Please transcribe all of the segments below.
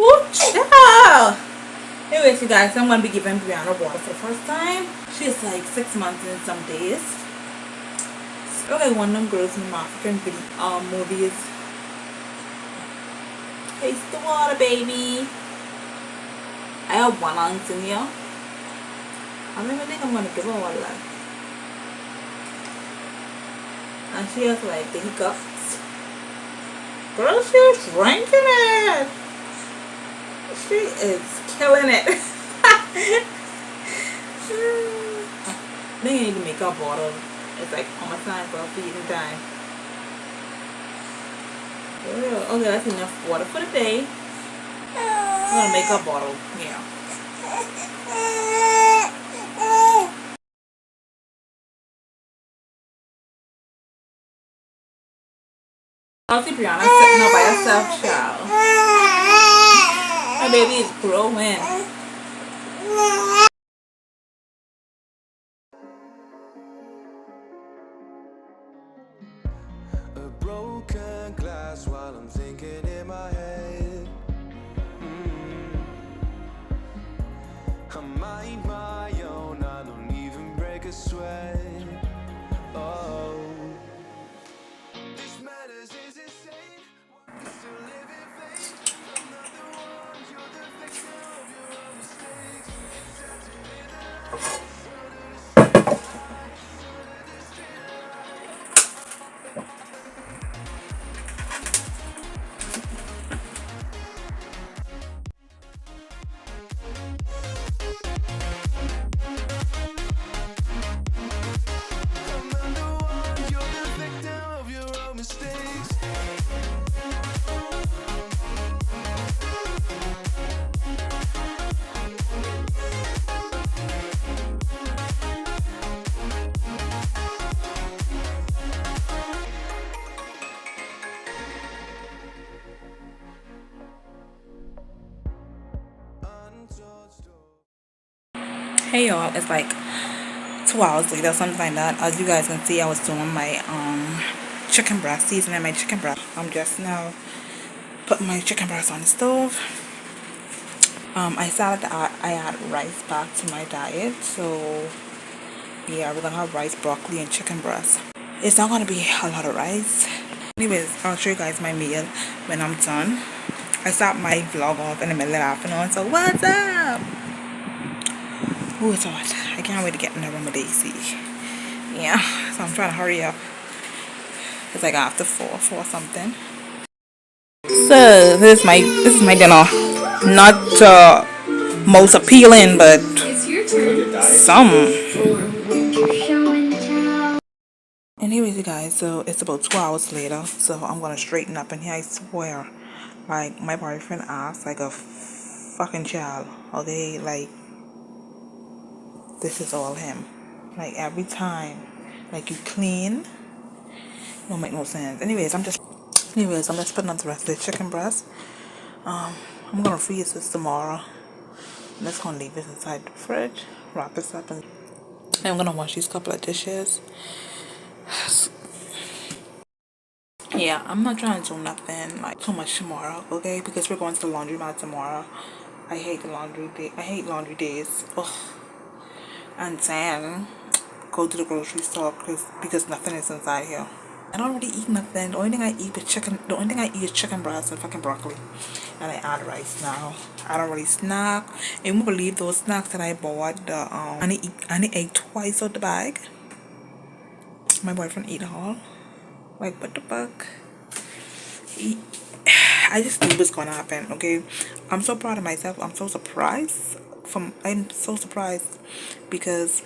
Ooh, child. Anyways, you guys, I'm gonna be giving Brianna water for the first time. She's like 6 months in some days. So like one of them girls in the African movies. Taste the water, baby. I have 1 ounce in here. I don't even think I'm gonna give her all that. And she has like the hiccups. Girl, she's drinking it. She is killing it. They need to make her bottle. It's like almost time for feeding time. Yeah. Okay, that's enough water for the day. I'm gonna make her bottle. Yeah. I'll see Brianna sitting up by herself, child. My baby is growing. A broken glass while I'm thinking in my head. I mind my own, I don't even break a sweat. Oh, this matters is insane. Why still live in vain? I'm not the one, you're the victim of your own mistakes. Tattooed in the lights, under the streetlights, under the streetlights. I'm not the one, you're the victim of your own mistakes. Untold stories. Hey y'all, it's like 2 hours later, something like that. As you guys can see, I was doing my chicken breast, seasoning my chicken breast. I'm just now putting my chicken breast on the stove. I started to add rice back to my diet, so yeah, we're gonna have rice, broccoli, and chicken breast. It's not gonna be a lot of rice. Anyways, I'll show you guys my meal when I'm done. I start my vlog off in the middle of the afternoon, so what's up? Oh, it's hot. I can't wait to get in the room with AC. Yeah, so I'm trying to hurry up. It's like after 4 something. So this is my dinner. Not most appealing, but some. Anyways, you guys, so it's about 2 hours later, so I'm gonna straighten up in here. I swear, like my boyfriend asked like a fucking child. Okay, like this is all him. Like every time, like you clean, don't make no sense. Anyways, I'm just putting on the rest of the chicken breast. I'm gonna freeze this tomorrow. I'm just gonna leave it inside the fridge, wrap this up, and I'm gonna wash these couple of dishes. Yeah, I'm not trying to do nothing like too much tomorrow, okay? Because we're going to the laundromat tomorrow. I hate the laundry day. I hate laundry days. Ugh. And then go to the grocery store because nothing is inside here. I don't really eat nothing. The only thing I eat is chicken. The only thing I eat is chicken breast and fucking broccoli, and I add rice now. I don't really snack. And you won't believe those snacks that I bought. I ate twice out the bag. My boyfriend ate all. Like what the fuck? He, I just knew what's gonna happen. Okay, I'm so proud of myself. I'm so surprised. I'm so surprised because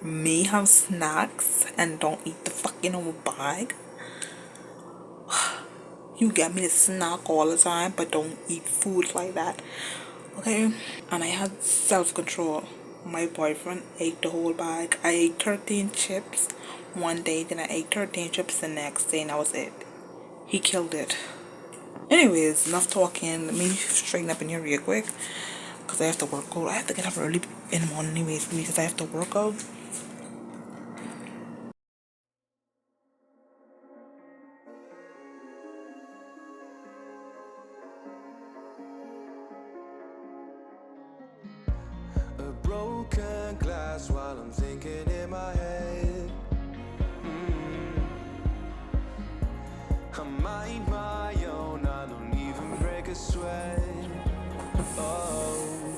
me have snacks and don't eat the fucking whole bag. You get me to snack all the time but don't eat food like that. Okay? And I had self-control. My boyfriend ate the whole bag. I ate 13 chips one day, then I ate 13 chips the next day, and that was it. He killed it. Anyways, enough talking. Let me straighten up in here real quick because I have to work out. I have to get up early in the morning anyways because I have to work out. broken glass while I'm thinking in my head. I mind my own, I don't even break a sweat. Oh,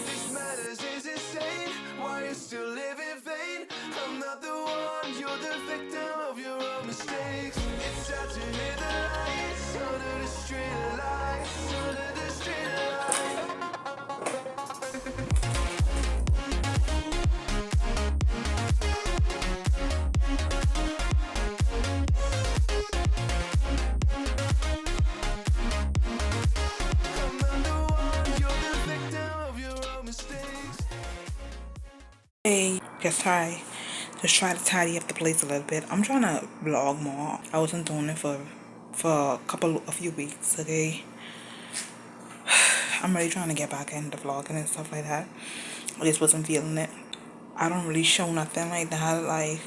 this madness is insane. Why you still live in vain? I'm not the one, you're the victim of your own mistakes. It's sad to hear the lights under the street lights, under the street lights. I'm not the one, you're the victim of your own mistakes. Hey, just try to tidy up the place a little bit. I'm trying to vlog more. I wasn't doing it for a few weeks, okay? I'm really trying to get back into vlogging and stuff like that. I just wasn't feeling it. I don't really show nothing like that. Like,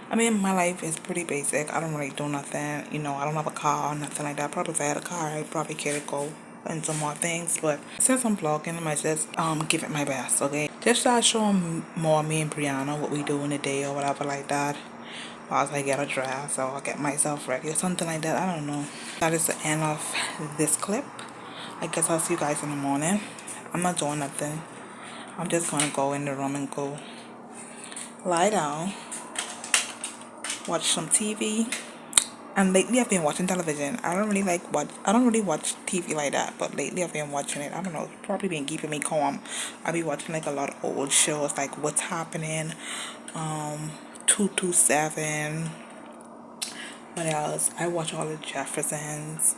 I mean, my life is pretty basic. I don't really do nothing. You know, I don't have a car or nothing like that. Probably if I had a car, I'd probably care to go and some more things. But since I'm vlogging, I might just give it my best, okay? Just start showing more me and Brianna what we do in the day or whatever like that. Whilst I get a dress or I get myself ready or something like that. I don't know. That is the end of this clip. I guess I'll see you guys in the morning. I'm not doing nothing. I'm just gonna go in the room and go lie down, watch some TV. And lately I've been watching television. I don't really watch TV like that, but lately I've been watching it. I don't know, it's probably been keeping me calm. I've been watching like a lot of old shows, like What's Happening, 227. What else? I watch all the Jeffersons.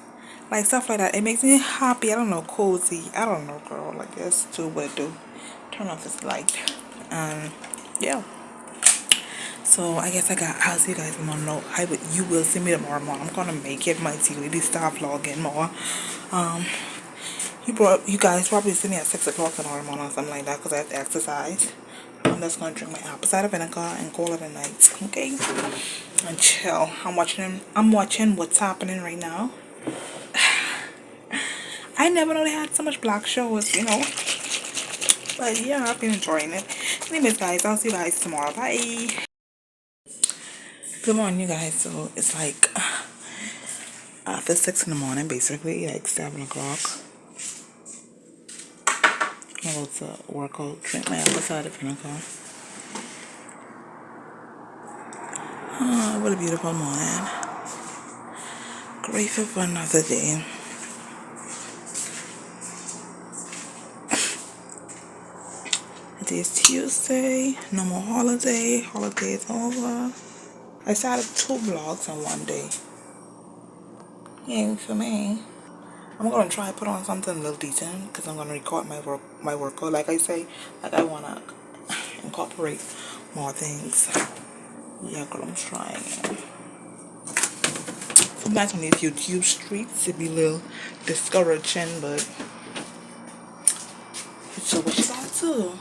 Like stuff like that. It makes me happy. I don't know, cozy. I don't know, girl. Like this do what it do. Turn off this light. Yeah. So I guess I'll see you guys tomorrow. You will see me tomorrow morning. I'm gonna make it my tea really start vlogging more. You guys probably see me at 6 o'clock tomorrow morning or something like that because I have to exercise. I'm just gonna drink my apple cider vinegar and call it a night. Okay? And chill. I'm watching What's Happening right now. I never know they had so much black shows, you know. But yeah, I've been enjoying it. Anyways, guys, I'll see you guys tomorrow. Bye. Good morning, you guys. So it's like after 6 in the morning, basically, like 7 o'clock. I'm about to work out, drink my apple cider vinegar. Oh, what a beautiful morning. Grateful for another day. It is Tuesday. No more holiday. Holiday is over. I started 2 vlogs in one day. Yeah, for me. I'm gonna try to put on something a little decent because I'm gonna record my workout. Like I say, like I wanna incorporate more things. Yeah, girl, I'm trying. Sometimes on these YouTube streets, it be a little discouraging, but it's what you gotta do.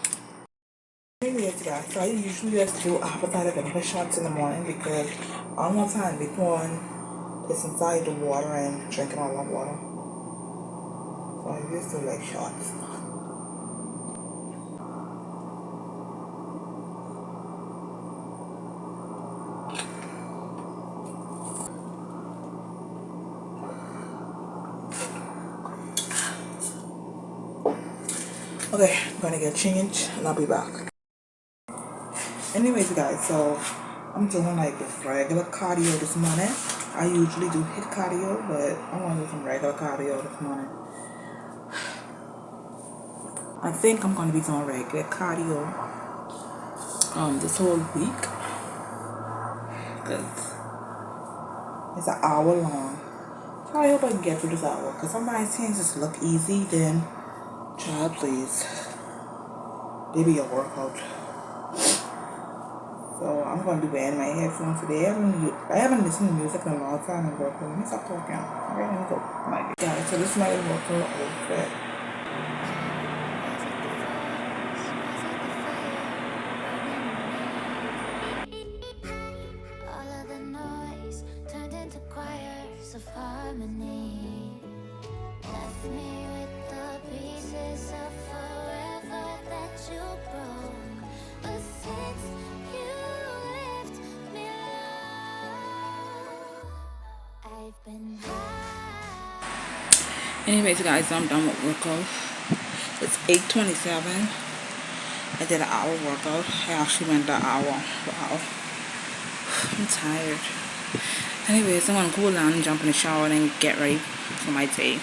Anyways, guys, so I usually just do apple cider vinegar shots in the morning because I don't have time to be pouring this inside the water and drinking all that water. So I just do like shots. Okay, I'm gonna get changed and I'll be back. Anyways, guys, so I'm doing like regular cardio this morning. I usually do HIIT cardio, but I'm gonna do some regular cardio this morning. I think I'm gonna be doing regular cardio this whole week because it's an hour long. So I hope I can get through this hour because sometimes things just look easy, then child, please, they be a workout. So I'm gonna be wearing my headphones today. I haven't listened to music in a long time and working. Let me stop talking. Okay, let me go. Guys, so this is my workout outfit. All of the noise turned into choirs of harmony. Left me with the pieces of forever that you Anyways, guys, I'm done with workout. It's 8:27. I did an hour workout. I actually went an hour. Wow. I'm tired. Anyways, I'm gonna cool down and jump in the shower and then get ready for my day.